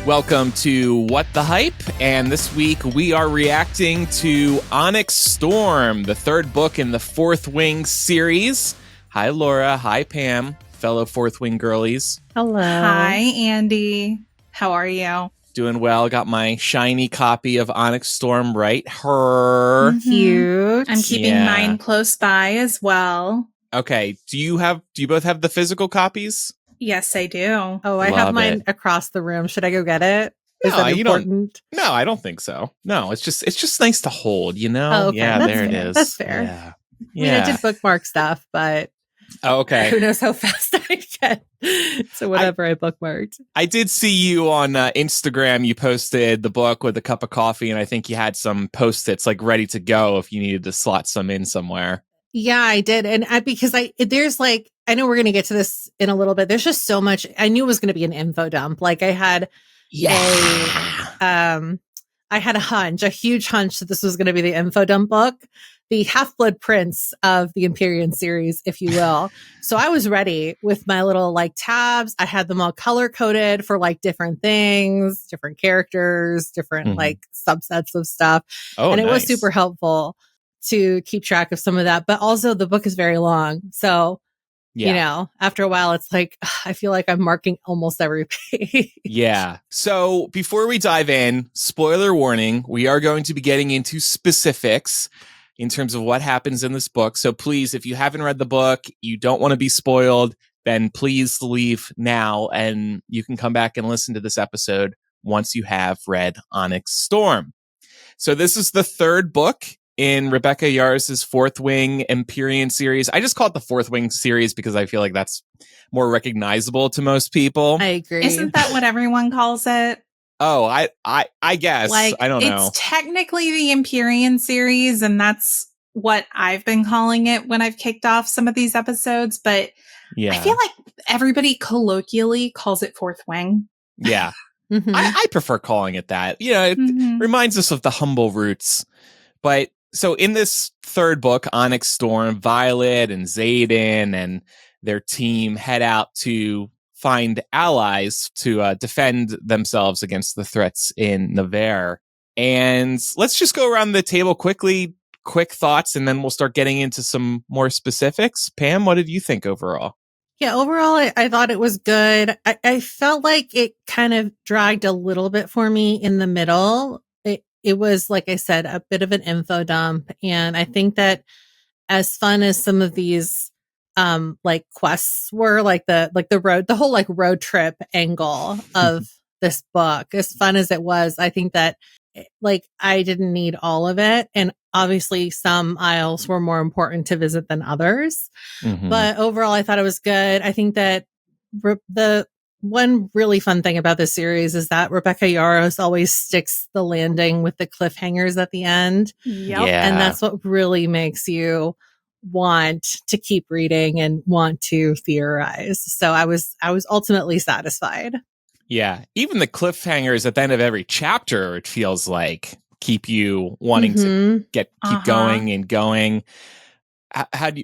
Welcome to What the Hype, and this week we are reacting to Onyx Storm, the third book in the Fourth Wing series. Hi, Laura. Hi, Pam, fellow Fourth Wing girlies. Hello. Hi, Andy. How are you? Doing well. Got my shiny copy of Onyx Storm right here. Cute. I'm keeping mine close by as well. Okay. Do you both have the physical copies? Yes, I do. Oh, I have mine across the room. Should I go get it? Is that important? No, I don't think so. No, it's just nice to hold, you know? Oh, okay. Yeah, That's there fair. it is. That's fair. Yeah. I mean, I did bookmark stuff, but who knows how fast I get to whatever I bookmarked. I did see you on Instagram. You posted the book with a cup of coffee, and I think you had some Post-its like ready to go if you needed to slot some in somewhere. Yeah, I did. And there's like, I know we're going to get to this in a little bit. There's just so much. I knew it was going to be an info dump. Like I had I had a huge hunch that this was going to be the info dump book, the Half-Blood Prince of the Empyrean series, if you will. So I was ready with my little like tabs. I had them all color coded for like different things, different characters, different like subsets of stuff. And it was super helpful to keep track of some of that. But also the book is very long. So, you know, after a while, it's like, I feel like I'm marking almost every page. Yeah. So before we dive in, spoiler warning, we are going to be getting into specifics in terms of what happens in this book. So please, if you haven't read the book, you don't want to be spoiled, then please leave now and you can come back and listen to this episode once you have read Onyx Storm. So this is the third book in Rebecca Yarros' Fourth Wing Empyrean series. I just call it the Fourth Wing series because I feel like that's more recognizable to most people. I agree. Isn't that what everyone calls it? Oh, I guess. Like, I don't know. It's technically the Empyrean series, and that's what I've been calling it when I've kicked off some of these episodes, but I feel like everybody colloquially calls it Fourth Wing. Yeah. I prefer calling it that. You know, it reminds us of the humble roots. But so in this third book, Onyx Storm, Violet and Xaden and their team head out to find allies to defend themselves against the threats in Nevers. And let's just go around the table quickly, quick thoughts, and then we'll start getting into some more specifics. Pam, what did you think overall? Yeah, overall, I thought it was good. I felt like it kind of dragged a little bit for me in the middle. It was, like I said, a bit of an info dump. And I think that as fun as some of these like quests were, like the whole like road trip angle of this book, as fun as it was, I think that like I didn't need all of it. And obviously some aisles were more important to visit than others. But overall, I thought it was good. I think that the one really fun thing about this series is that Rebecca Yarros always sticks the landing with the cliffhangers at the end. Yep. Yeah. And that's what really makes you want to keep reading and want to theorize. So I was ultimately satisfied. Yeah. Even the cliffhangers at the end of every chapter, it feels like keep you wanting to keep going and going.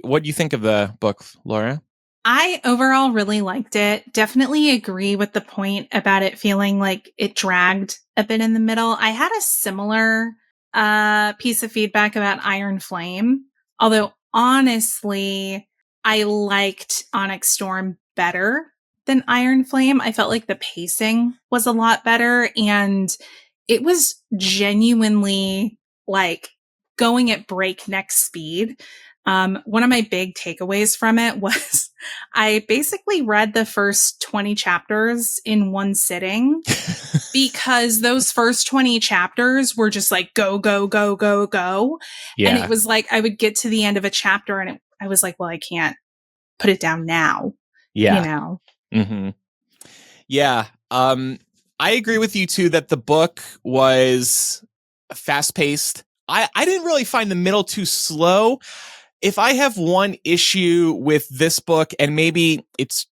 What do you think of the book, Laura? I overall really liked it. Definitely agree with the point about it feeling like it dragged a bit in the middle. I had a similar piece of feedback about Iron Flame, although honestly, I liked Onyx Storm better than Iron Flame. I felt like the pacing was a lot better, and it was genuinely like going at breakneck speed. One of my big takeaways from it was I basically read the first 20 chapters in one sitting because those first 20 chapters were just like, go, go, go, go, go. Yeah. And it was like, I would get to the end of a chapter and I was like, well, I can't put it down now. Yeah. You know? Yeah. I agree with you too, that the book was fast paced. I didn't really find the middle too slow. If I have one issue with this book, and maybe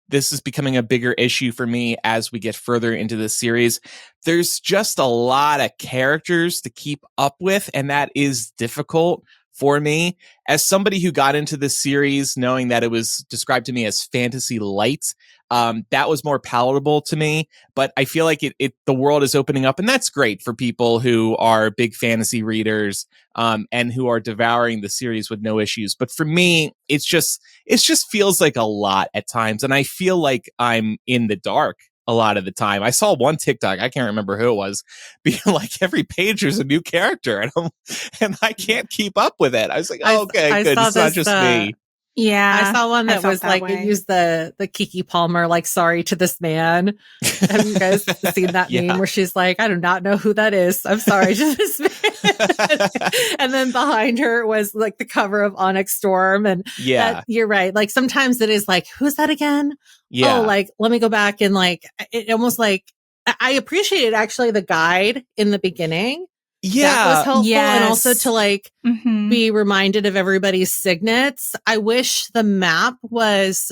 this is becoming a bigger issue for me as we get further into the series, there's just a lot of characters to keep up with, and that is difficult for me. As somebody who got into this series knowing that it was described to me as fantasy light, That was more palatable to me, but I feel like the world is opening up, and that's great for people who are big fantasy readers, and who are devouring the series with no issues. But for me, it just feels like a lot at times, and I feel like I'm in the dark a lot of the time. I saw one TikTok, I can't remember who it was, being like every page there's a new character, and I can't keep up with it. I was like, oh, okay, good. It's not just me. Yeah. I saw one that was like, it used the Kiki Palmer, like, sorry to this man. Have you guys seen that meme where she's like, I do not know who that is. I'm sorry to this man. And then behind her was like the cover of Onyx Storm. And you're right. Like sometimes it is like, who's that again? Yeah. Oh, like, let me go back and like, it almost like, I appreciated actually the guide in the beginning. Yeah. That was helpful. Yes. And also to like be reminded of everybody's signets. I wish the map was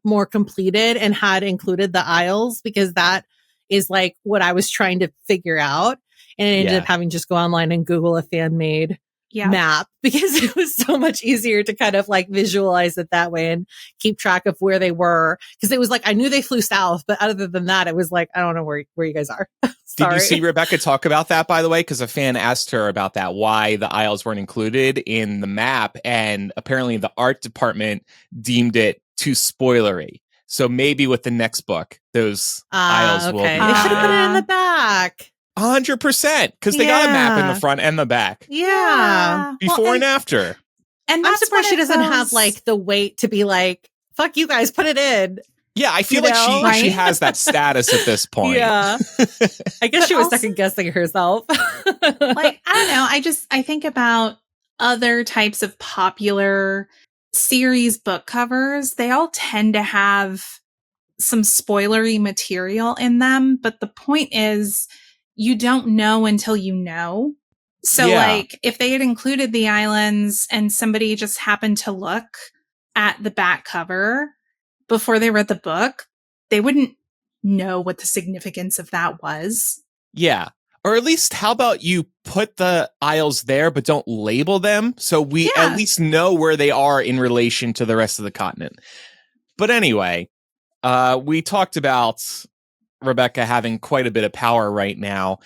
more completed and had included the aisles, because that is like what I was trying to figure out. And I ended up having to just go online and Google a fan made map, because it was so much easier to kind of like visualize it that way and keep track of where they were. Because it was like, I knew they flew south, but other than that, it was like, I don't know where you guys are. Did you see Rebecca talk about that, by the way? Because a fan asked her about that, why the aisles weren't included in the map. And apparently the art department deemed it too spoilery. So maybe with the next book, those aisles will be. They should have put it in the back. 100%. Because they got a map in the front and the back. Yeah. Before and after. And I'm surprised she doesn't have like the weight to be like, fuck you guys, put it in. Yeah, I feel like she has that status at this point. Yeah. I guess she was second guessing herself. Like, I don't know. I think about other types of popular series book covers. They all tend to have some spoilery material in them. But the point is, you don't know until you know. So like, if they had included the islands and somebody just happened to look at the back cover before they read the book, they wouldn't know what the significance of that was. Yeah. Or at least, how about you put the aisles there, but don't label them, so we at least know where they are in relation to the rest of the continent. But anyway, we talked about Rebecca having quite a bit of power right now.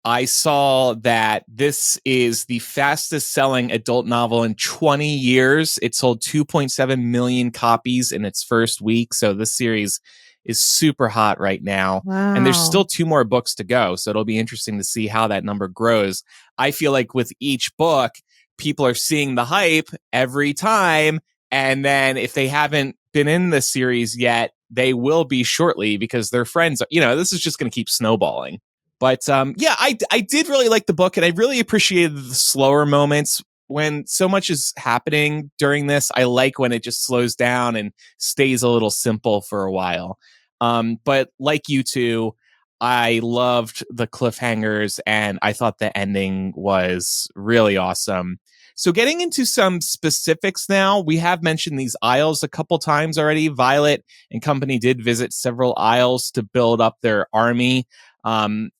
I saw that this is the fastest selling adult novel in 20 years. It sold 2.7 million copies in its first week. So this series is super hot right now. Wow. And there's still 2 more books to go. So it'll be interesting to see how that number grows. I feel like with each book, people are seeing the hype every time. And then if they haven't been in the series yet, they will be shortly, because their friends, this is just going to keep snowballing. But I did really like the book, and I really appreciated the slower moments when so much is happening during this. I like when it just slows down and stays a little simple for a while. But like you two, I loved the cliffhangers, and I thought the ending was really awesome. So getting into some specifics now, we have mentioned these isles a couple times already. Violet and company did visit several isles to build up their army.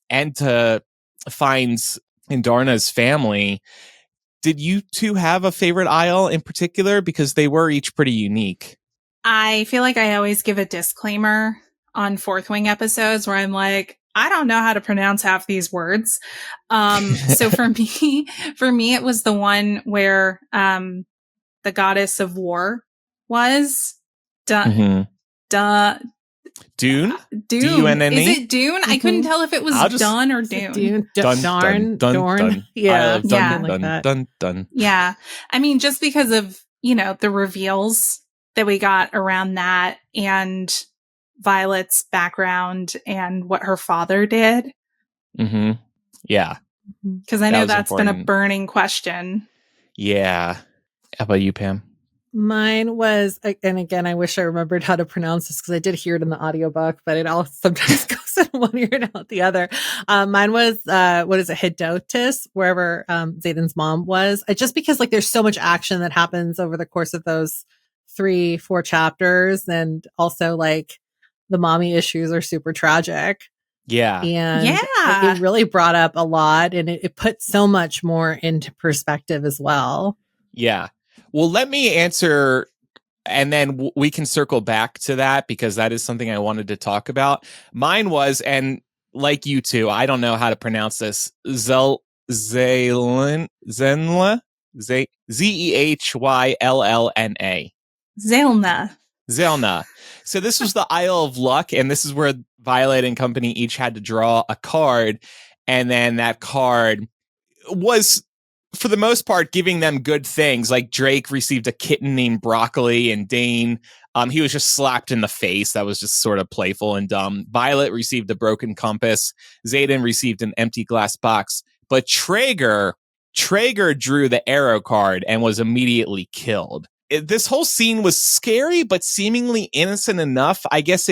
And to find Andarna's family. Did you two have a favorite isle in particular? Because they were each pretty unique. I feel like I always give a disclaimer on Fourth Wing episodes where I'm like, I don't know how to pronounce half these words. So for me, it was the one where the goddess of war was. Dune? D-U-N-N-E? Is it Dune? I couldn't tell if it was Dun or Dune. Dorn. Yeah. Dun. Yeah. I mean, just because of, the reveals that we got around that, and Violet's background and what her father did. Mm-hmm. Yeah. Because I know that's been a burning question. Yeah. How about you, Pam? Mine was, and again, I wish I remembered how to pronounce this because I did hear it in the audiobook, but it all sometimes goes in one ear and out the other. Mine was, Hedotis, wherever Xaden's mom was. Just because like there's so much action that happens over the course of those 3-4 chapters, and also like the mommy issues are super tragic. Yeah. And it really brought up a lot, and it put so much more into perspective as well. Yeah. Well, let me answer and then we can circle back to that because that is something I wanted to talk about. Mine was, and like you two, I don't know how to pronounce this. Zenla, Zehywllna. Zelna. So this was the Isle of Luck, and this is where Violet and company each had to draw a card, and then that card was, for the most part, giving them good things. Like Drake received a kitten named Broccoli, and Dane, he was just slapped in the face. That was just sort of playful and dumb. Violet received a broken compass. Xaden received an empty glass box. But Traeger drew the arrow card and was immediately killed. This whole scene was scary, but seemingly innocent enough. I guess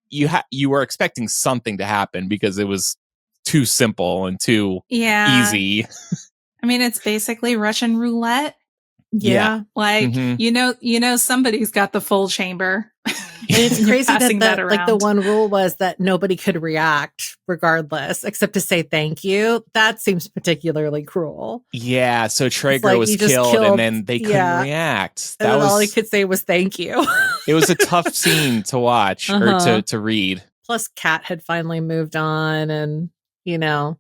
you were expecting something to happen because it was too simple and too easy. I mean, it's basically Russian roulette. Yeah. Like, somebody's got the full chamber. And it's crazy that the one rule was that nobody could react regardless, except to say thank you. That seems particularly cruel. Yeah, so Traeger was killed and then they couldn't react. And all he could say was thank you. It was a tough scene to watch or to read. Plus, Kat had finally moved on and, Yeah.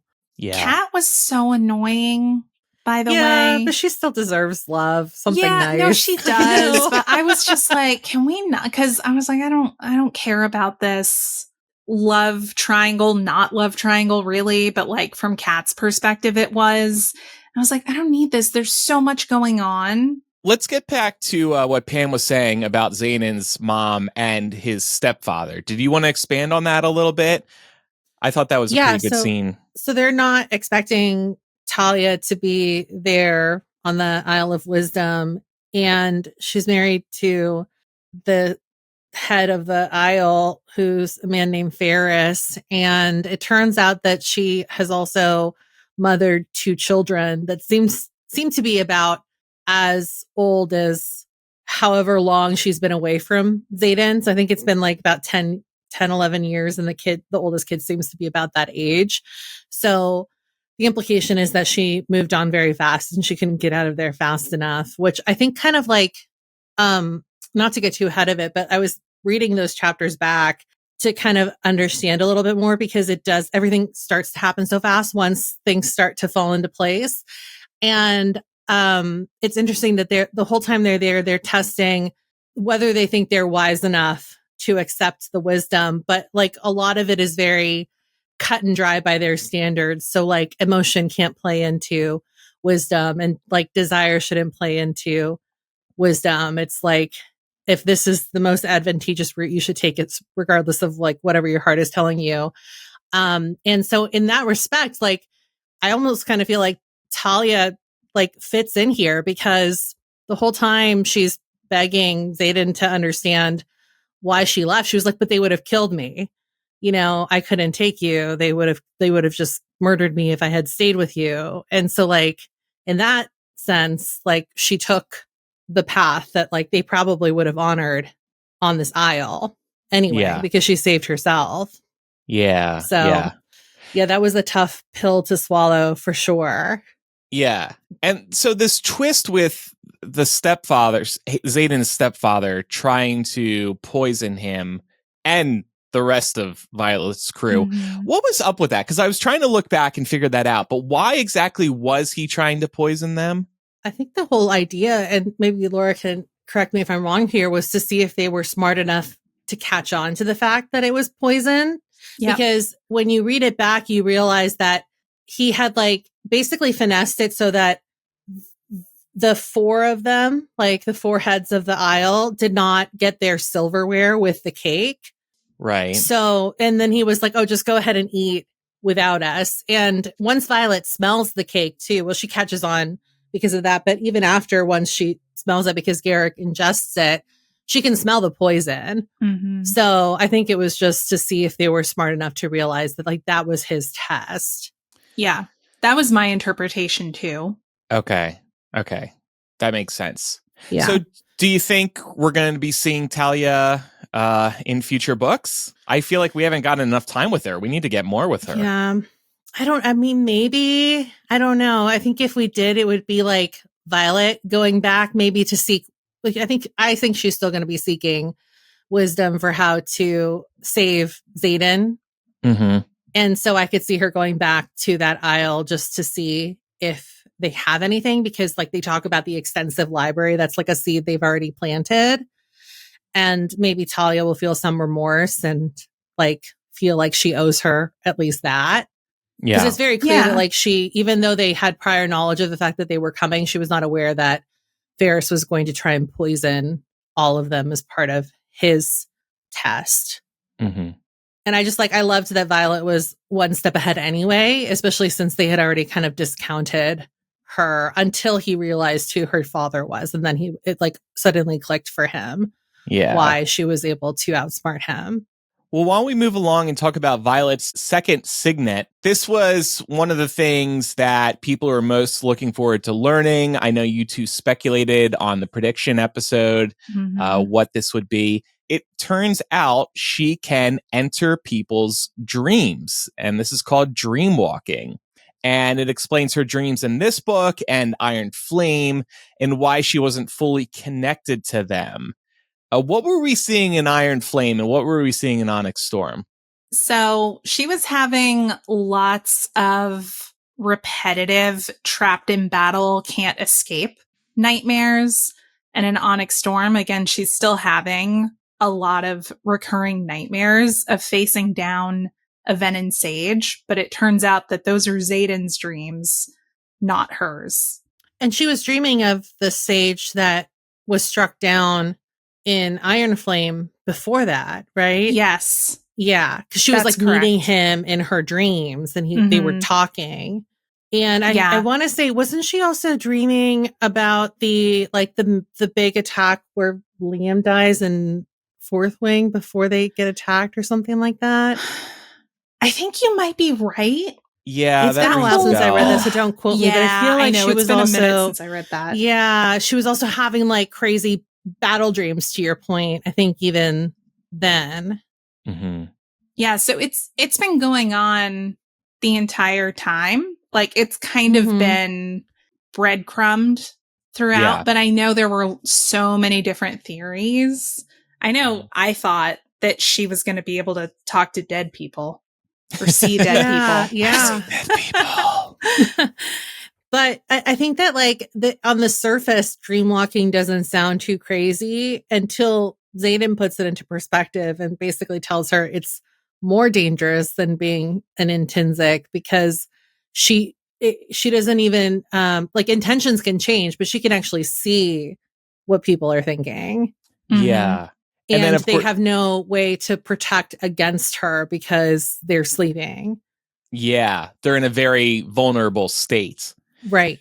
Kat was so annoying, by the way. Yeah, but she still deserves love. Something nice. No, she does. But I was just like, can we not? Because I was like, I don't care about this love triangle, not love triangle, really. But like from Kat's perspective, it was. I was like, I don't need this. There's so much going on. Let's get back to what Pam was saying about Xanen's mom and his stepfather. Did you want to expand on that a little bit? I thought that was a pretty good scene. So they're not expecting Talia to be there on the Isle of Wisdom, and she's married to the head of the Isle, who's a man named Ferris. And it turns out that she has also mothered 2 children that seem to be about as old as however long she's been away from Xaden. So I think it's been like about 10, 11 years, and the oldest kid seems to be about that age. So the implication is that she moved on very fast and she couldn't get out of there fast enough, which I think kind of like, not to get too ahead of it, but I was reading those chapters back to kind of understand a little bit more, because everything starts to happen so fast once things start to fall into place. And it's interesting that the whole time they're there, they're testing whether they think they're wise enough to accept the wisdom. But like a lot of it is very cut and dry by their standards. So like emotion can't play into wisdom, and like desire shouldn't play into wisdom. It's like, if this is the most advantageous route, you should take it regardless of like whatever your heart is telling you. And so in that respect, like I almost kind of feel like Talia like fits in here, because the whole time she's begging Xaden to understand why she left. She was like, but they would have killed me. I couldn't take you. They would have just murdered me if I had stayed with you. And so like, in that sense, like she took the path that like they probably would have honored on this Isle anyway, because she saved herself. Yeah. So yeah, that was a tough pill to swallow for sure. Yeah. And so this twist with the Xaden's stepfather trying to poison him and the rest of Violet's crew. Mm-hmm. What was up with that? Because I was trying to look back and figure that out. But why exactly was he trying to poison them? I think the whole idea, and maybe Laura can correct me if I'm wrong here, was to see if they were smart enough to catch on to the fact that it was poison. Yep. Because when you read it back, you realize that he had like basically finessed it so that the 4 of them, like the 4 heads of the Isle, did not get their silverware with the cake. Right. So, and then he was like, oh, just go ahead and eat without us. And once Violet smells the cake too, well, she catches on because of that. But even after, once she smells it, because Garrick ingests it, she can smell the poison. Mm-hmm. So I think it was just to see if they were smart enough to realize that like that was his test. Yeah, that was my interpretation too. Okay. That makes sense. Yeah. So do you think we're going to be seeing Talia in future books? I feel like we haven't gotten enough time with her. We need to get more with her. Yeah. Maybe. I don't know. I think if we did, it would be like Violet going back maybe to seek like, I think she's still going to be seeking wisdom for how to save Xaden. Mm-hmm. And so I could see her going back to that isle just to see if they have anything, because like they talk about the extensive library. That's like a seed they've already planted. And maybe Talia will feel some remorse and like feel like she owes her at least that. Because Yeah. it's very clear that like she, even though they had prior knowledge of the fact that they were coming, she was not aware that Ferris was going to try and poison all of them as part of his test. Mm-hmm. And I loved that Violet was one step ahead anyway, especially since they had already kind of discounted her until he realized who her father was. And then it like suddenly clicked for him why she was able to outsmart him. Well, while we move along and talk about Violet's second signet, this was one of the things that people are most looking forward to learning. I know you two speculated on the prediction episode what this would be. It turns out she can enter people's dreams, and this is called dream walking. And it explains her dreams in this book and Iron Flame and why she wasn't fully connected to them. What were we seeing in Iron Flame and what were we seeing in Onyx Storm? So she was having lots of repetitive, trapped in battle, can't escape nightmares. And in Onyx Storm, again, she's still having a lot of recurring nightmares of facing down a Venom Sage. But it turns out that those are Xaden's dreams, not hers. And she was dreaming of the sage that was struck down in Iron Flame before that, right? Yes. Yeah, because she was like meeting him in her dreams, and they were talking. And I want to say, wasn't she also dreaming about the big attack where Liam dies in Fourth Wing before they get attacked or something like that? I think you might be right. Yeah, it's been a while since I read that, so don't quote me. But I feel like she was also, a minute since I read that. Yeah, she was also having like crazy battle dreams, to your point. I think even then. Mm-hmm. Yeah, so it's been going on the entire time. Like it's kind of been breadcrumbed throughout, but I know there were so many different theories. I know I thought that she was going to be able to talk to dead people or see dead people. Yeah. Dead people. But I think that like on the surface, dreamwalking doesn't sound too crazy until Xaden puts it into perspective and basically tells her it's more dangerous than being an intrinsic, because she doesn't even like intentions can change, but she can actually see what people are thinking. Yeah. And then they have no way to protect against her because they're sleeping. Yeah. They're in a very vulnerable state. Right.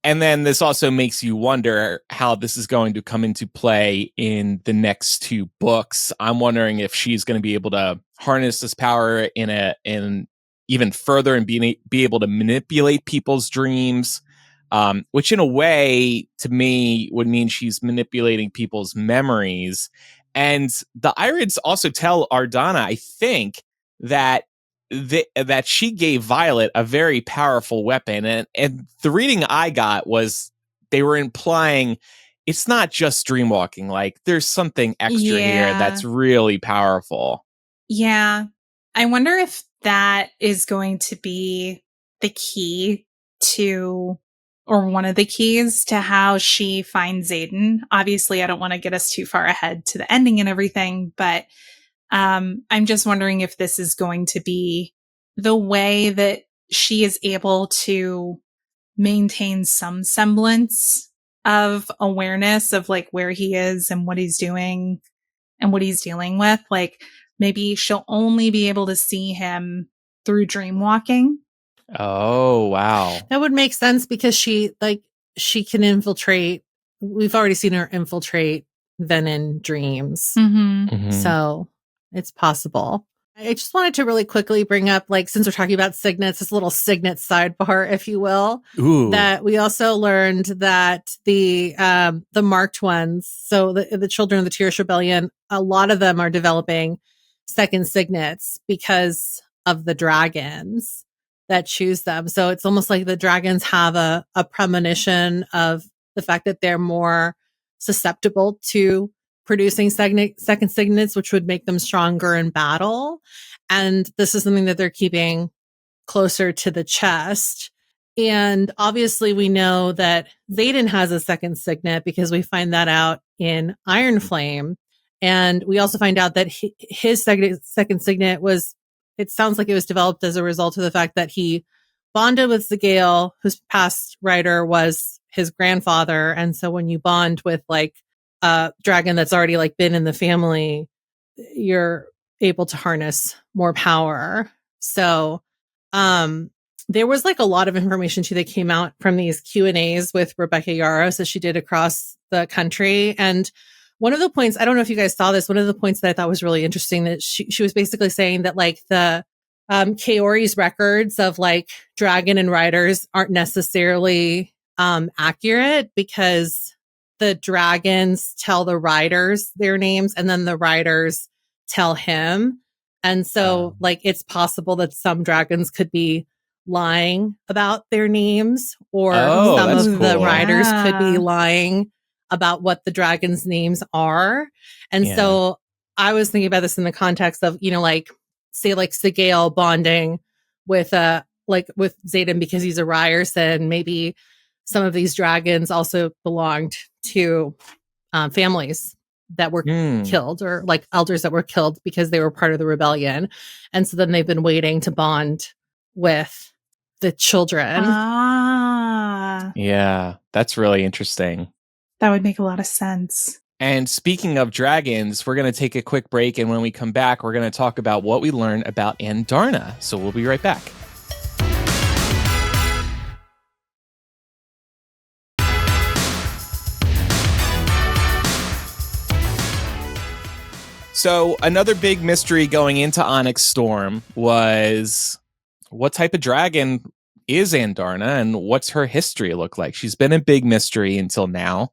And then this also makes you wonder how this is going to come into play in the next two books. I'm wondering if she's going to be able to harness this power in even further and be able to manipulate people's dreams, which in a way to me would mean she's manipulating people's memories. And the Irids also tell Andarna, I think, that she gave Violet a very powerful weapon. And the reading I got was they were implying it's not just dreamwalking. Like there's something extra here that's really powerful. Yeah. I wonder if that is going to be the key to, or one of the keys to how she finds Xaden. Obviously, I don't want to get us too far ahead to the ending and everything, but I'm just wondering if this is going to be the way that she is able to maintain some semblance of awareness of like where he is and what he's doing and what he's dealing with. Like maybe she'll only be able to see him through dream walking. Oh, wow. That would make sense because she can infiltrate. We've already seen her infiltrate Venom dreams. So it's possible. I just wanted to really quickly bring up, like, since we're talking about signets, this little signet sidebar, if you will. Ooh. That we also learned that the marked ones, so the children of the Tirish Rebellion, a lot of them are developing second signets because of the dragons that choose them. So it's almost like the dragons have a premonition of the fact that they're more susceptible to producing second signets, which would make them stronger in battle. And this is something that they're keeping closer to the chest. And obviously we know that Xaden has a second signet because we find that out in Iron Flame. And we also find out that his second signet was, it sounds like it was developed as a result of the fact that he bonded with Zagael, whose past rider was his grandfather. And so when you bond with like a dragon that's already like been in the family, you're able to harness more power. So, there was like a lot of information too that came out from these Q&As with Rebecca Yarros that she did across the country. And one of the points, I don't know if you guys saw this, one of the points that I thought was really interesting that she was basically saying that like the Kaori's records of like dragon and riders aren't necessarily accurate because the dragons tell the riders their names and then the riders tell him. And so like it's possible that some dragons could be lying about their names or some of the riders could be lying about what the dragons' names are. And so I was thinking about this in the context of, you know, like say like Zagael bonding with with Xaden because he's a Ryerson. Maybe some of these dragons also belonged to families that were killed or like elders that were killed because they were part of the rebellion. And so then they've been waiting to bond with the children. Yeah, that's really interesting. That would make a lot of sense. And speaking of dragons, we're going to take a quick break. And when we come back, we're going to talk about what we learned about Andarna. So we'll be right back. So another big mystery going into Onyx Storm was what type of dragon is Andarna and what's her history look like? She's been a big mystery until now.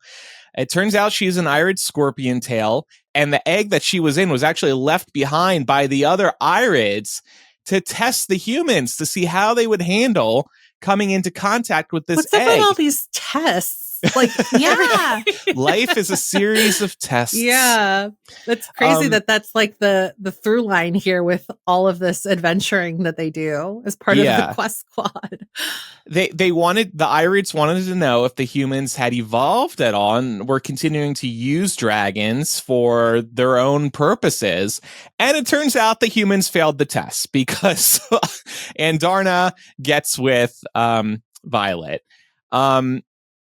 It turns out she's an irid scorpion tail, and the egg that she was in was actually left behind by the other irids to test the humans to see how they would handle coming into contact with this egg. What's up with all these tests? Like, yeah, life is a series of tests. Yeah, that's crazy that's like the through line here with all of this adventuring that they do as part of the quest squad. They wanted, the irids wanted to know if the humans had evolved at all and were continuing to use dragons for their own purposes. And it turns out the humans failed the test because Andarna gets with Violet.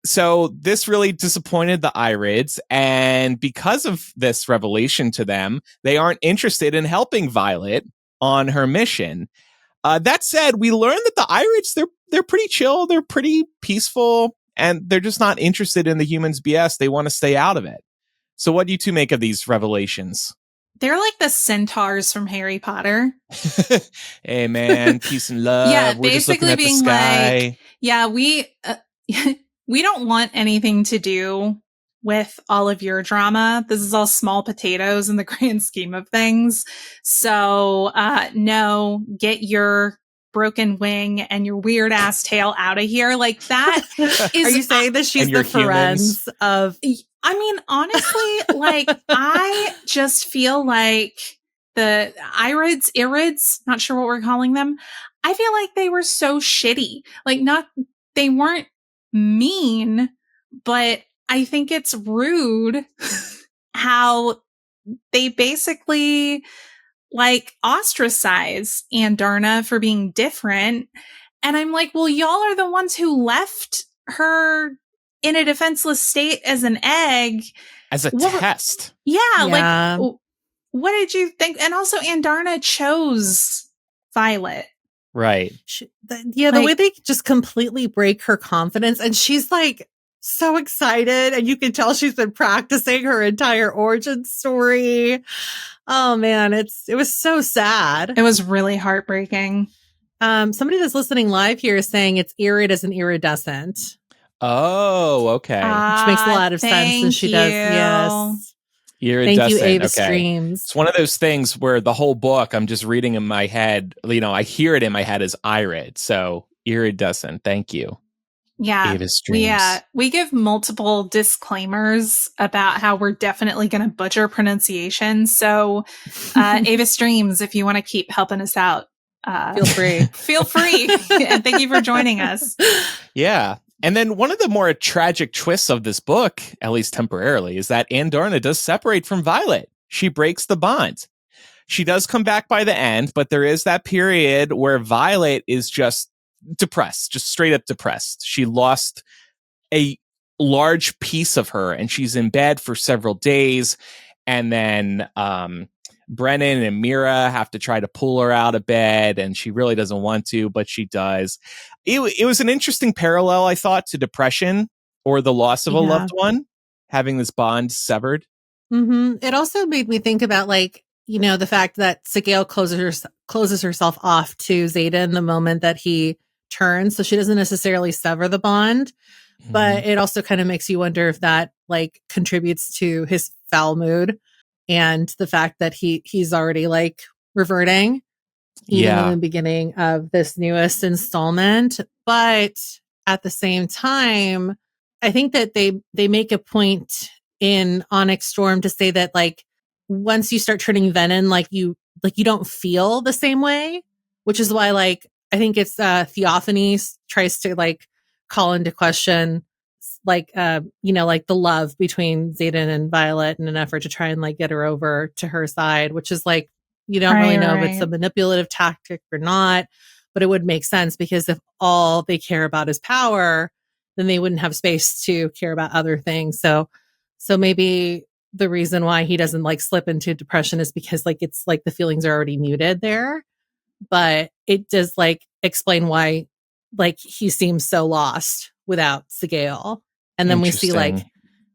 So this really disappointed the irids, and because of this revelation to them, they aren't interested in helping Violet on her mission. That said, we learned that the irids, they're pretty chill, they're pretty peaceful, and they're just not interested in the humans' BS. They want to stay out of it. So what do you two make of these revelations? They're like the centaurs from Harry Potter. Hey man, peace and love. Yeah, we're basically just being like, yeah, we don't want anything to do with all of your drama. This is all small potatoes in the grand scheme of things. So, no, get your broken wing and your weird ass tail out of here. Like that is. Are you saying that she's the Ferenz of? I mean, honestly, like I just feel like the irids, not sure what we're calling them. I feel like they were so shitty. Like they weren't mean, but I think it's rude how they basically like ostracize Andarna for being different. And I'm like, well, y'all are the ones who left her in a defenseless state as an egg. As a test. Yeah, like, what did you think? And also Andarna chose Violet. Right. The way they just completely break her confidence, and she's like so excited, and you can tell she's been practicing her entire origin story. Oh man, it was so sad. It was really heartbreaking. Somebody that's listening live here is saying it's irid as an iridescent. Oh, okay. Which makes a lot of sense, and she does. Yes. Thank you, Ava Streams. It's one of those things where the whole book I'm just reading in my head, I hear it in my head as irid. So iridescent. Thank you. Yeah. Avis Dreams. We give multiple disclaimers about how we're definitely going to butcher pronunciation. So, Avis Dreams, if you want to keep helping us out, Feel free. feel free. And thank you for joining us. Yeah. And then one of the more tragic twists of this book, at least temporarily, is that Andarna does separate from Violet. She breaks the bond. She does come back by the end, but there is that period where Violet is just depressed, just straight up depressed. She lost a large piece of her and she's in bed for several days. And then Brennan and Mira have to try to pull her out of bed, and she really doesn't want to, but she does. It was an interesting parallel, I thought, to depression or the loss of a loved one, having this bond severed. Mm-hmm. It also made me think about, like, you know, the fact that Sigale closes herself off to Xaden the moment that he turns, so she doesn't necessarily sever the bond, but it also kind of makes you wonder if that, like, contributes to his foul mood and the fact that he's already, like, reverting even in the beginning of this newest installment. But at the same time, I think that they make a point in Onyx Storm to say that, like, once you start turning venom, like you don't feel the same way, which is why, like, I think it's Theophanes tries to, like, call into question, like, you know, like the love between Xaden and Violet in an effort to try and, like, get her over to her side, which is, like, you don't really know if it's a manipulative tactic or not, but it would make sense, because if all they care about is power, then they wouldn't have space to care about other things. So maybe the reason why he doesn't, like, slip into depression is because, like, it's like the feelings are already muted there, but it does, like, explain why, like, he seems so lost without Sigale. And then we see, like,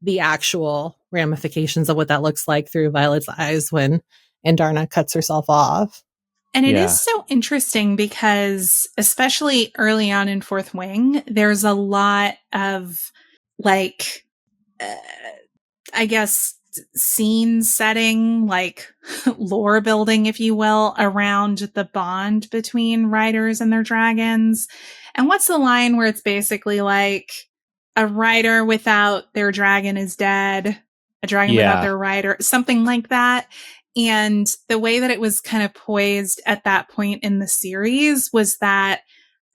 the actual ramifications of what that looks like through Violet's eyes when Andarna cuts herself off. And it is so interesting because, especially early on in Fourth Wing, there's a lot of, like, I guess, scene setting, like lore building, if you will, around the bond between riders and their dragons. And what's the line where it's basically like, a rider without their dragon is dead, a dragon without their rider, something like that. And the way that it was kind of poised at that point in the series was that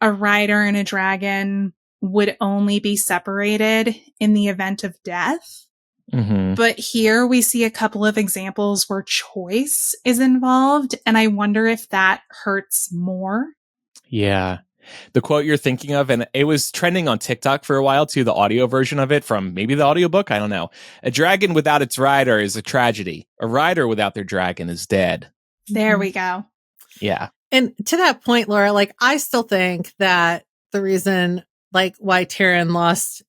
a rider and a dragon would only be separated in the event of death. But here we see a couple of examples where choice is involved, and I wonder if that hurts more. Yeah. The quote you're thinking of, and it was trending on TikTok for a while too, the audio version of it from maybe the audiobook, I don't know. A dragon without its rider is a tragedy. A rider without their dragon is dead. There we go. Yeah. And to that point, Laura, like, I still think that the reason, like, why Tyrion lost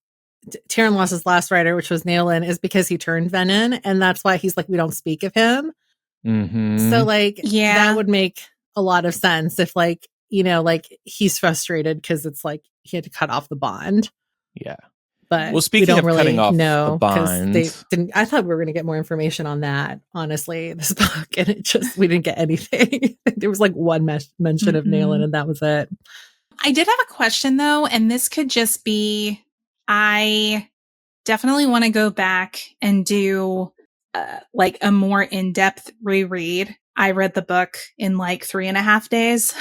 his last rider, which was Naelin, is because he turned venom, and that's why he's like, we don't speak of him. So, like, that would make a lot of sense if, like, you know, like, he's frustrated because it's like he had to cut off the bond. Yeah. But well, speaking we don't of really cutting off know, the bond, they didn't. I thought we were going to get more information on that, honestly, this book, and we didn't get anything. There was like one mention of Naelin, and that was it. I did have a question though, and this could just be, I definitely want to go back and do like a more in-depth reread. I read the book in like 3.5 days.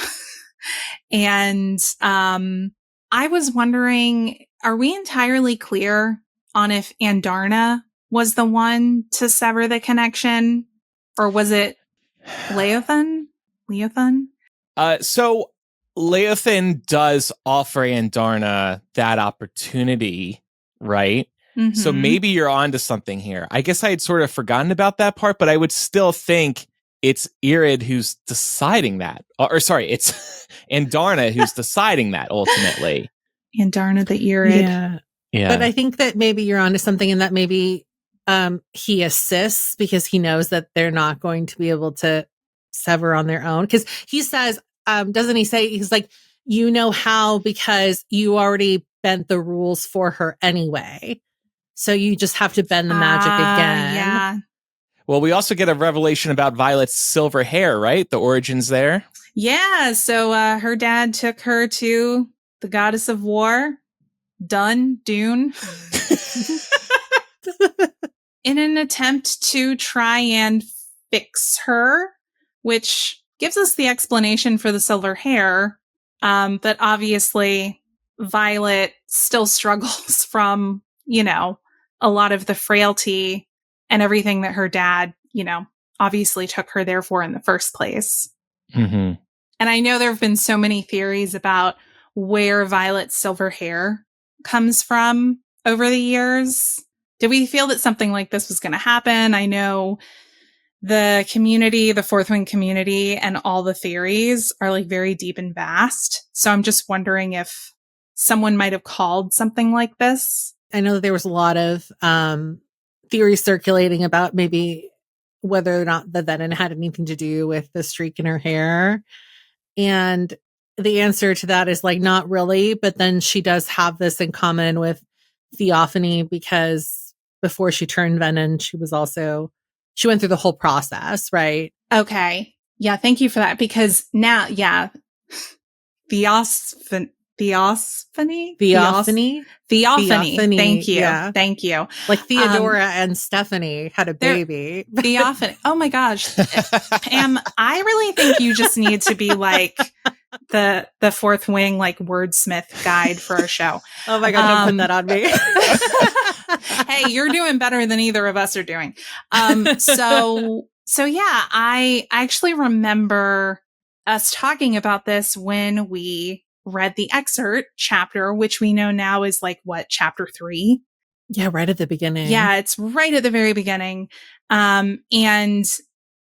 And I was wondering, are we entirely clear on if Andarna was the one to sever the connection, or was it Leothan? So Leothan does offer Andarna that opportunity, right? So maybe you're onto something here. I guess I had sort of forgotten about that part, but I would still think it's Irid who's deciding that. Or sorry, it's Andarna who's deciding that ultimately. Andarna the Irid. Yeah. But I think that maybe you're onto something, in that maybe he assists because he knows that they're not going to be able to sever on their own. Because he says, doesn't he say, he's like, you know how, because you already bent the rules for her anyway. So you just have to bend the magic again. Yeah. Well, we also get a revelation about Violet's silver hair, right? The origins there. Yeah. So her dad took her to the goddess of war Dune, in an attempt to try and fix her, which gives us the explanation for the silver hair. But obviously, Violet still struggles from, a lot of the frailty and everything that her dad, obviously took her there for in the first place. Mm-hmm. And I know there have been so many theories about where Violet's silver hair comes from over the years. Did we feel that something like this was going to happen? I know the community, the Fourth Wing community, and all the theories are like very deep and vast. So I'm just wondering if someone might have called something like this. I know that there was a lot of theories circulating about maybe whether or not the venom had anything to do with the streak in her hair. And the answer to that is like, not really. But then she does have this in common with Theophany, because before she turned venom, she went through the whole process, right? Okay. Yeah, thank you for that. Because now, Theophany? Thank you. Yeah. Thank you. Like Theodora and Stephanie had a baby. Theophany. Oh my gosh. Pam, I really think you just need to be like the Fourth Wing, like wordsmith guide for our show. Oh my God, don't put that on me. Hey, you're doing better than either of us are doing. So yeah, I actually remember us talking about this when we read the excerpt chapter, which we know now is like chapter 3. Yeah, right at the beginning. Yeah, it's right at the very beginning. And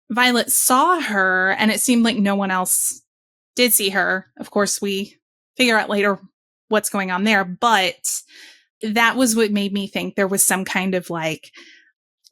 Violet saw her, and it seemed like no one else did see her. Of course, we figure out later what's going on there, but that was what made me think there was some kind of like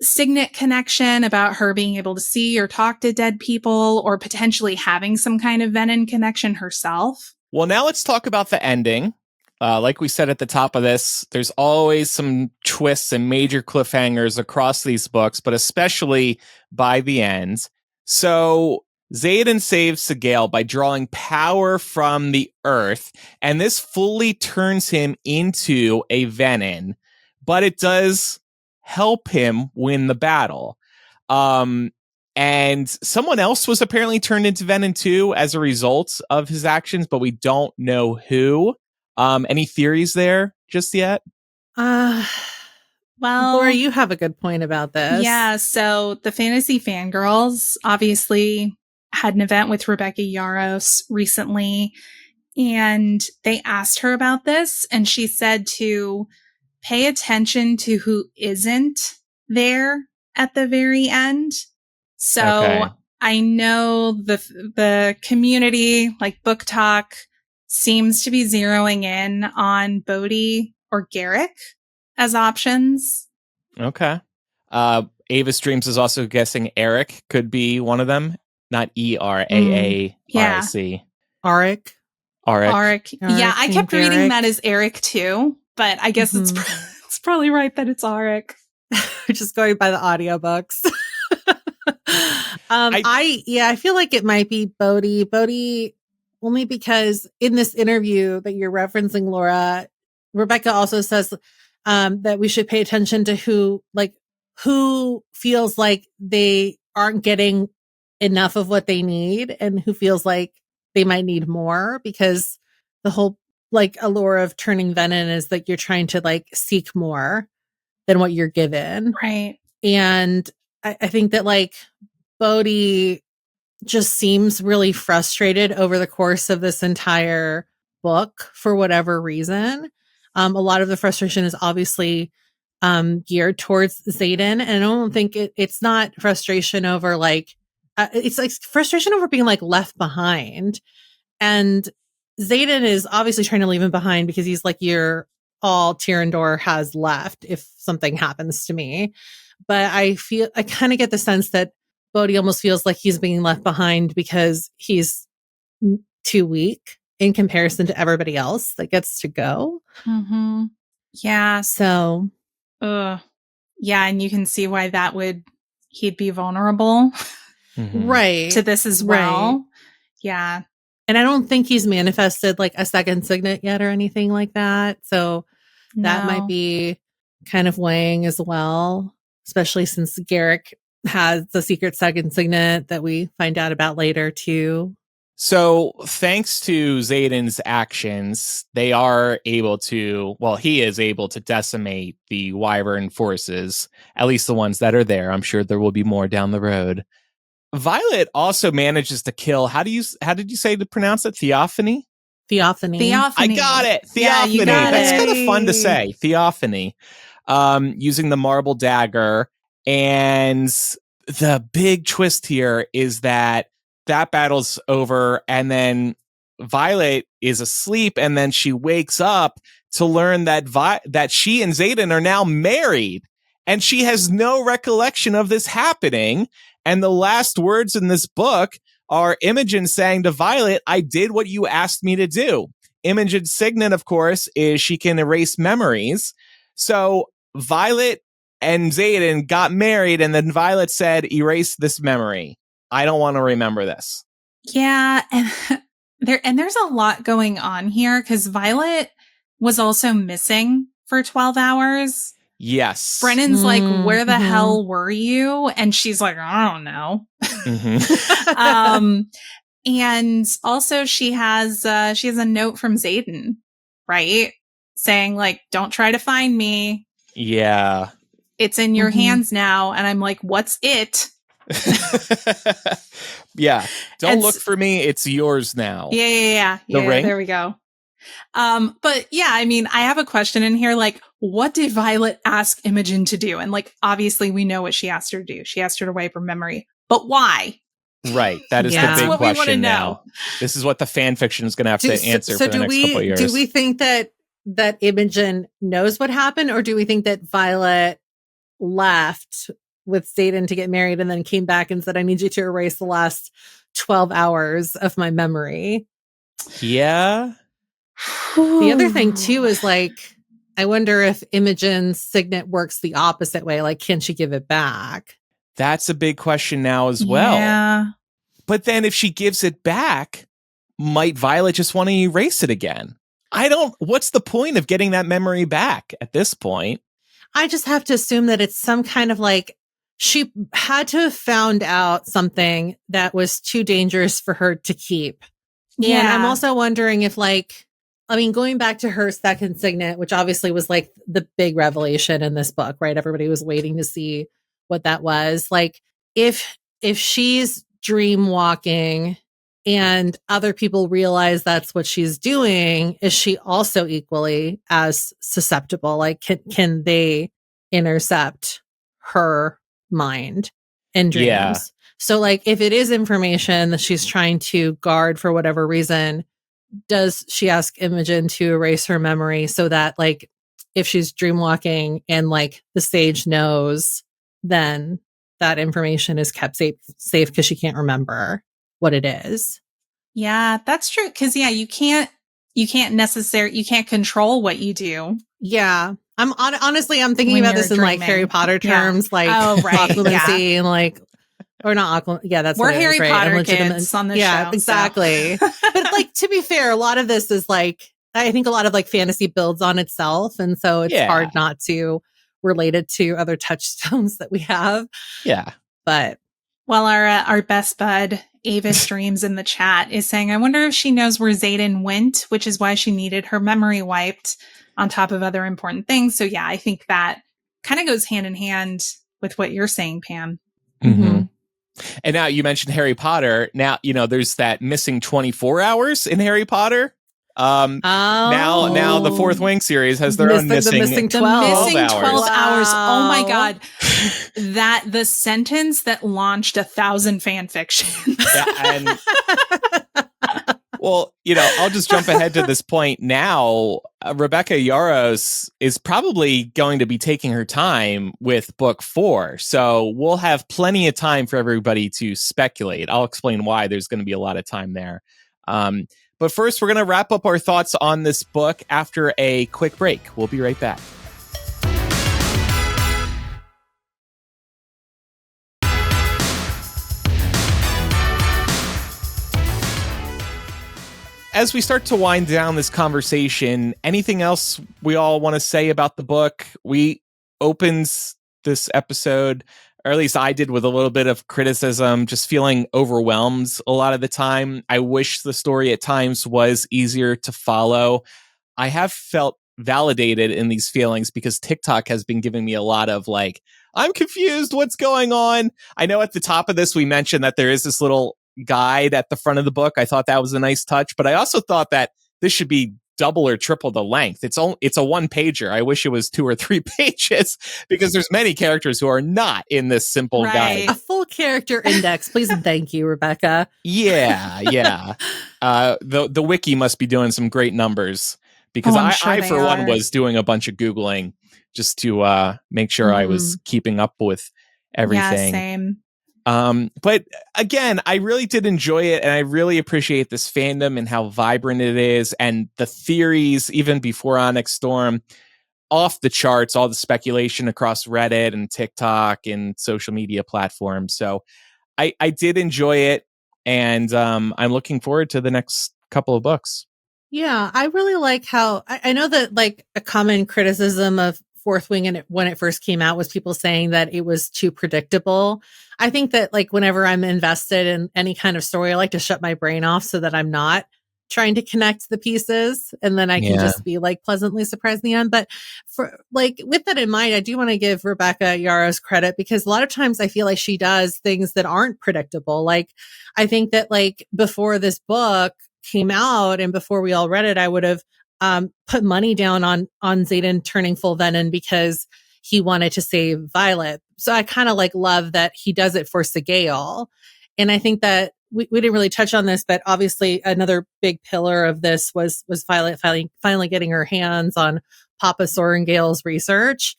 signet connection about her being able to see or talk to dead people, or potentially having some kind of venom connection herself. Well, now let's talk about the ending. Like we said at the top of this, there's always some twists and major cliffhangers across these books, but especially by the end. So Xaden saves Sigale by drawing power from the earth, and this fully turns him into a venom, but it does help him win the battle. And someone else was apparently turned into venom too as a result of his actions, but we don't know who. Any theories there just yet? Well, Laura, you have a good point about this. Yeah, so the Fantasy Fangirls obviously had an event with Rebecca Yarros recently, and they asked her about this, and she said to pay attention to who isn't there at the very end. So Okay. I know the community, like Book Talk, seems to be zeroing in on Bodhi or Garrick as options. Okay. Avis Dreams is also guessing Eric could be one of them. Not ERAARIC. Arik. Arik. Yeah, I kept reading Garrick. that as Eric too, but I guess it's probably right that it's Arik. Just going by the audiobooks. I feel like it might be Bodhi. Bodhi, only because in this interview that you're referencing, Laura, Rebecca also says that we should pay attention to who feels like they aren't getting enough of what they need, and who feels like they might need more, because the whole like allure of turning venom is that you're trying to like seek more than what you're given. Right. And I think that like Bodhi just seems really frustrated over the course of this entire book for whatever reason. A lot of the frustration is obviously geared towards Xaden, and I don't think it's not frustration over like it's like frustration over being like left behind. And Xaden is obviously trying to leave him behind because he's like, you're all Tyrandor has left if something happens to me. But I kind of get the sense that Bodhi almost feels like he's being left behind because he's too weak in comparison to everybody else that gets to go. Mm-hmm. Yeah. So, yeah, and you can see why he'd be vulnerable, right, to this as well. Right. Yeah. And I don't think he's manifested like a second signet yet or anything like that. So That No. might be kind of weighing as well, especially since Garrick has the secret second signet that we find out about later too. So thanks to Xaden's actions, they are able to, well, he is able to decimate the Wyvern forces, at least the ones that are there. I'm sure there will be more down the road. Violet also manages to kill, how did you say to pronounce it? Theophany? Theophany. I got it. Theophany. Yeah, you got That's it. kind of fun to say. Theophany. Using the marble dagger. And the big twist here is that battle's over, and then Violet is asleep, and then she wakes up to learn that that she and Xaden are now married, and she has no recollection of this happening. And the last words in this book are Imogen saying to Violet, "I did what you asked me to do." Imogen's signet, of course, is she can erase memories. So Violet and Xaden got married, and then Violet said, "Erase this memory. I don't want to remember this." Yeah, and there's a lot going on here because Violet was also missing for 12 hours. Yes. Brennan's like, "Where the hell were you?" And she's like, "I don't know." And also she has a note from Xaden, right? Saying like, "Don't try to find me. Yeah. It's in your hands now." And I'm like, "What's it?" Yeah. Don't look for me. It's yours now. Yeah. The ring? There we go. But yeah, I mean, I have a question in here. Like, what did Violet ask Imogen to do? And like, obviously we know what she asked her to do. She asked her to wipe her memory, but why? Right. That is the That's big what we wanna question know. now. This is what the fan fiction is going to have to answer for the next couple of years. Do we think that Imogen knows what happened, or do we think that Violet left with Xaden to get married and then came back and said, "I need you to erase the last 12 hours of my memory"? Yeah. The other thing too is like, I wonder if Imogen's signet works the opposite way. Like, can she give it back? That's a big question now as well. Yeah. But then if she gives it back, might Violet just want to erase it again? What's the point of getting that memory back at this point? I just have to assume that it's some kind of like, she had to have found out something that was too dangerous for her to keep. Yeah. And I'm also wondering if going back to her second signet, which obviously was like the big revelation in this book, right? Everybody was waiting to see what that was. Like, if she's dream walking and other people realize that's what she's doing, is she also equally as susceptible? Like, can they intercept her mind and dreams? Yeah. So like, if it is information that she's trying to guard for whatever reason, does she ask Imogen to erase her memory so that like, if she's dreamwalking and like the sage knows, then that information is kept safe because she can't remember what it is. Yeah, that's true. Cause yeah, you can't control what you do. Yeah. Honestly, I'm thinking about this in like Harry Potter terms, like occlumency and like, or not occlumency. Yeah, that's we're what Harry it is, right? Potter kids on the show. Yeah, exactly. But like, to be fair, a lot of this is like, I think a lot of like fantasy builds on itself. And so it's hard not to relate it to other touchstones that we have. Yeah. But well, our best bud, Avis Dreams in the chat is saying, "I wonder if she knows where Xaden went, which is why she needed her memory wiped on top of other important things." So yeah, I think that kind of goes hand in hand with what you're saying, Pam. Mm-hmm. And now you mentioned Harry Potter. Now, there's that missing 24 hours in Harry Potter. Now the Fourth Wing series has their own missing 12 hours. Oh my God. That the sentence that launched 1,000 fan fictions. Yeah, well, I'll just jump ahead to this point now. Rebecca Yarros is probably going to be taking her time with book 4. So we'll have plenty of time for everybody to speculate. I'll explain why there's going to be a lot of time there. But first, we're going to wrap up our thoughts on this book after a quick break. We'll be right back. as we start to wind down this conversation, anything else we all want to say about the book? We opened this episode, or at least I did, with a little bit of criticism, just feeling overwhelmed a lot of the time. I wish the story at times was easier to follow. I have felt validated in these feelings because TikTok has been giving me a lot of like, I'm confused, what's going on? I know at the top of this, we mentioned that there is this little guide at the front of the book. I thought that was a nice touch, but I also thought that this should be double or triple the length. It's a one pager. I wish it was 2 or 3 pages because there's many characters who are not in this simple guide. A full character index, please and thank you, Rebecca. Yeah. The wiki must be doing some great numbers because I for one, was doing a bunch of Googling just to make sure I was keeping up with everything. Yeah, same. But again, I really did enjoy it, and I really appreciate this fandom and how vibrant it is, and the theories, even before Onyx Storm, off the charts, all the speculation across Reddit and TikTok and social media platforms. So I did enjoy it, and I'm looking forward to the next couple of books. Yeah, I really like how I know that like a common criticism of Fourth Wing and when it first came out was people saying that it was too predictable. I think that like whenever I'm invested in any kind of story, I like to shut my brain off so that I'm not trying to connect the pieces, and then I can just be like pleasantly surprised in the end. But for like with that in mind, I do want to give Rebecca Yarros credit because a lot of times I feel like she does things that aren't predictable. Like I think that like before this book came out and before we all read it, I would have put money down on Xaden turning full venom because he wanted to save Violet. So I kind of like love that he does it for Sigale. And I think that we didn't really touch on this, but obviously another big pillar of this was Violet finally getting her hands on Papa Sorrengail's research.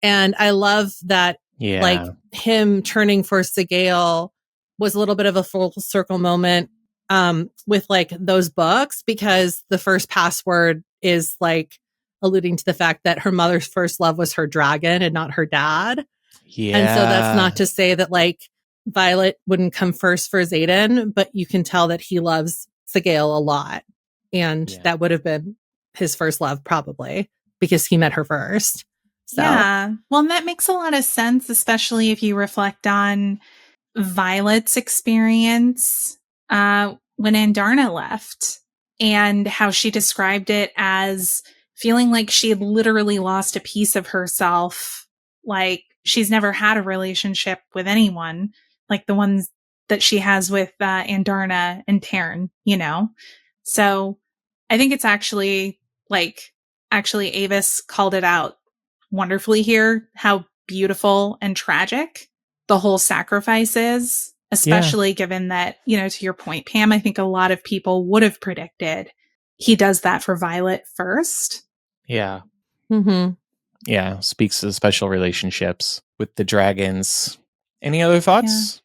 And I love that like him turning for Sigale was a little bit of a full circle moment with like those books, because the first password is like alluding to the fact that her mother's first love was her dragon and not her dad. Yeah. And so that's not to say that like Violet wouldn't come first for Xaden, but you can tell that he loves Sigale a lot. And that would have been his first love probably because he met her first. So. Yeah. Well, that makes a lot of sense, especially if you reflect on Violet's experience when Andarna left and how she described it as feeling like she had literally lost a piece of herself. Like she's never had a relationship with anyone like the ones that she has with Andarna and Taryn, you know? So I think it's actually Avis called it out wonderfully here, how beautiful and tragic the whole sacrifice is, especially given that, you know, to your point, Pam, I think a lot of people would have predicted he does that for Violet first. Yeah. Mm-hmm. Yeah. Speaks to the special relationships with the dragons. Any other thoughts? Yeah.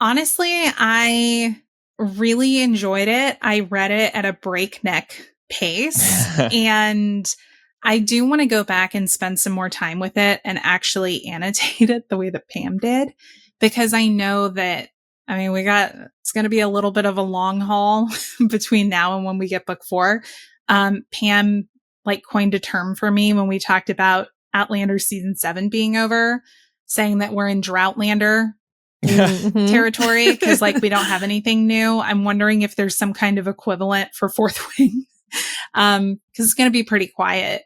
Honestly, I really enjoyed it. I read it at a breakneck pace and I do want to go back and spend some more time with it and actually annotate it the way that Pam did, because I know that, I mean, it's going to be a little bit of a long haul between now and when we get book 4. Pam like coined a term for me when we talked about Outlander season 7 being over, saying that we're in Droughtlander territory because like we don't have anything new. I'm wondering if there's some kind of equivalent for Fourth Wing because it's going to be pretty quiet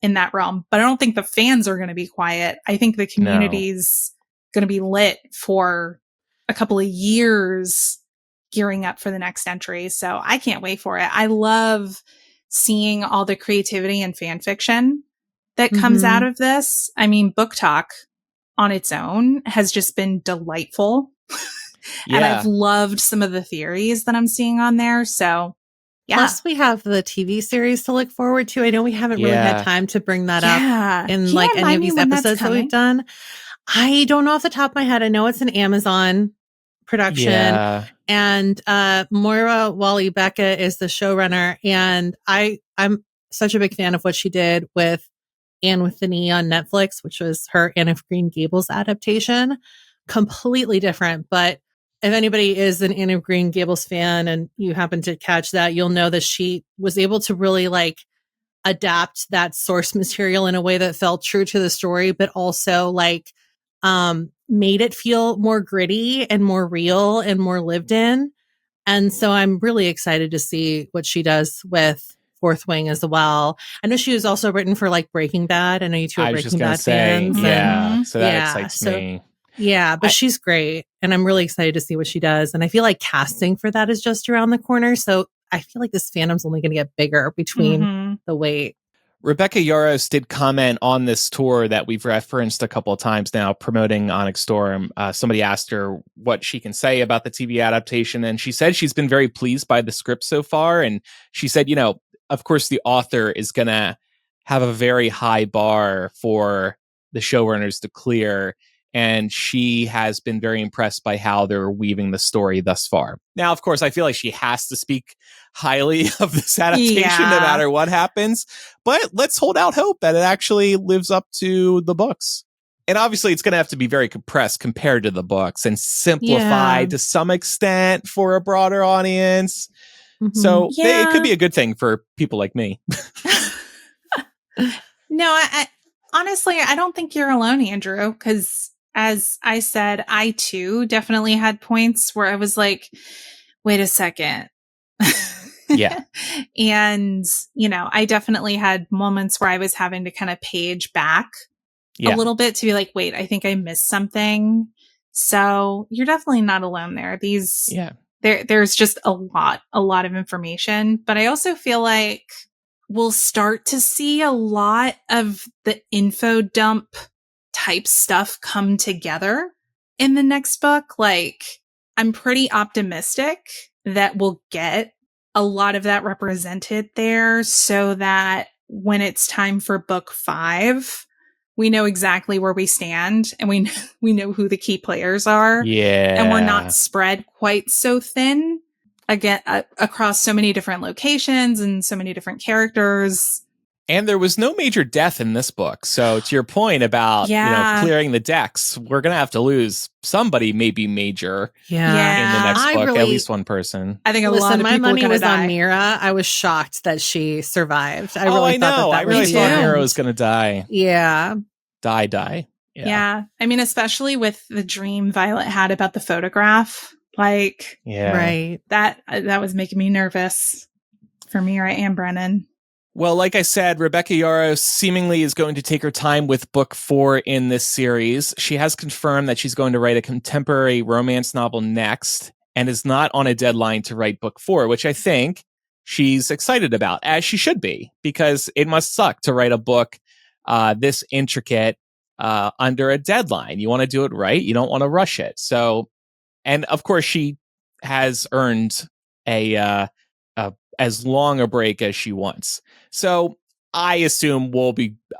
in that realm, but I don't think the fans are going to be quiet. I think the community's going to be lit for a couple of years gearing up for the next entry. So I can't wait for it. I love seeing all the creativity and fan fiction that comes out of this. I mean, Book Talk on its own has just been delightful. And I've loved some of the theories that I'm seeing on there. So yeah. Plus we have the TV series to look forward to. I know we haven't really had time to bring that up in like any of these episodes that we've done. I don't know off the top of my head. I know it's an Amazon production and Moira Walley-Becca is the showrunner, and I'm such a big fan of what she did with Anne with the Knee on Netflix, which was her Anne of Green Gables adaptation. Completely different, but if anybody is an Anne of Green Gables fan and you happen to catch that, you'll know that she was able to really like adapt that source material in a way that felt true to the story, but also like made it feel more gritty and more real and more lived in. And so I'm really excited to see what she does with Fourth Wing as well. I know she was also written for like Breaking Bad. I know you two are Breaking Bad fans. Yeah, so that excites me. Yeah, but she's great. And I'm really excited to see what she does. And I feel like casting for that is just around the corner. So I feel like this fandom's only going to get bigger between the wait. Rebecca Yarros did comment on this tour that we've referenced a couple of times now, promoting Onyx Storm. Somebody asked her what she can say about the TV adaptation, and she said she's been very pleased by the script so far. And she said, you know, of course, the author is going to have a very high bar for the showrunners to clear. And she has been very impressed by how they're weaving the story thus far. Now, of course, I feel like she has to speak highly of this adaptation no matter what happens. But let's hold out hope that it actually lives up to the books. And obviously, it's going to have to be very compressed compared to the books and simplified to some extent for a broader audience. So it could be a good thing for people like me. No, I honestly, I don't think you're alone, Andrew, because as I said, I too definitely had points where I was like, wait a second. Yeah. And, you know, I definitely had moments where I was having to kind of page back a little bit to be like, wait, I think I missed something. So you're definitely not alone there. There's just a lot of information, but I also feel like we'll start to see a lot of the info dump type stuff come together in the next book. Like, I'm pretty optimistic that we'll get a lot of that represented there so that when it's time for book 5, we know exactly where we stand and we know who the key players are. Yeah. And we're not spread quite so thin again across so many different locations and so many different characters. And there was no major death in this book. So to your point about clearing the decks, we're going to have to lose somebody maybe major in the next book, at least one person. I think a lot of my people money was die. on Mira. I was shocked that she survived. I really thought I really thought Mira was going to die. Yeah. Die. Yeah. I mean, especially with the dream Violet had about the photograph. Like, right. That was making me nervous for Mira and Brennan. Well, like I said, Rebecca Yarros seemingly is going to take her time with book 4 in this series. She has confirmed that she's going to write a contemporary romance novel next and is not on a deadline to write book 4, which I think she's excited about, as she should be, because it must suck to write a book this intricate under a deadline. You want to do it right. You don't want to rush it. So, and of course, she has earned as long a break as she wants. So I assume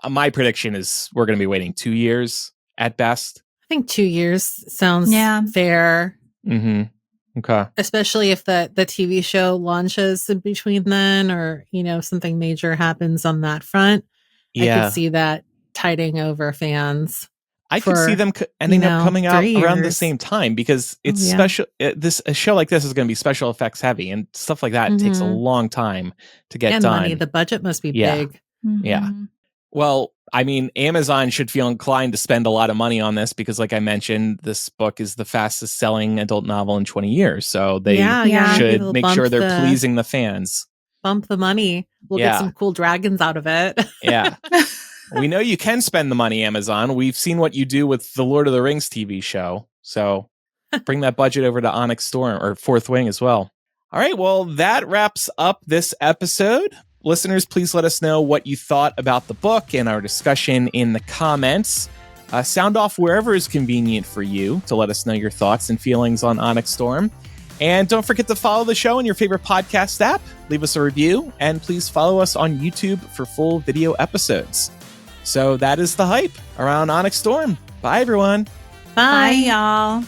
my prediction is we're going to be waiting 2 years at best. I think 2 years sounds fair. Mm-hmm. Okay. Especially if the TV show launches in between then, or, something major happens on that front. I could see that tiding over fans. I could see them ending up coming out around the same time because it's special. A show like this is going to be special effects heavy and stuff like that. It takes a long time to get done. Money. The budget must be big. Mm-hmm. Yeah. Well, I mean, Amazon should feel inclined to spend a lot of money on this because, like I mentioned, this book is the fastest selling adult novel in 20 years. So they should make sure they're pleasing the fans. Bump the money. We'll get some cool dragons out of it. Yeah. We know you can spend the money, Amazon. We've seen what you do with the Lord of the Rings TV show. So bring that budget over to Onyx Storm or Fourth Wing as well. All right. Well, that wraps up this episode. Listeners, please let us know what you thought about the book and our discussion in the comments. Sound off wherever is convenient for you to let us know your thoughts and feelings on Onyx Storm. And don't forget to follow the show in your favorite podcast app. Leave us a review and please follow us on YouTube for full video episodes. So that is the hype around Onyx Storm. Bye, everyone. Bye, y'all.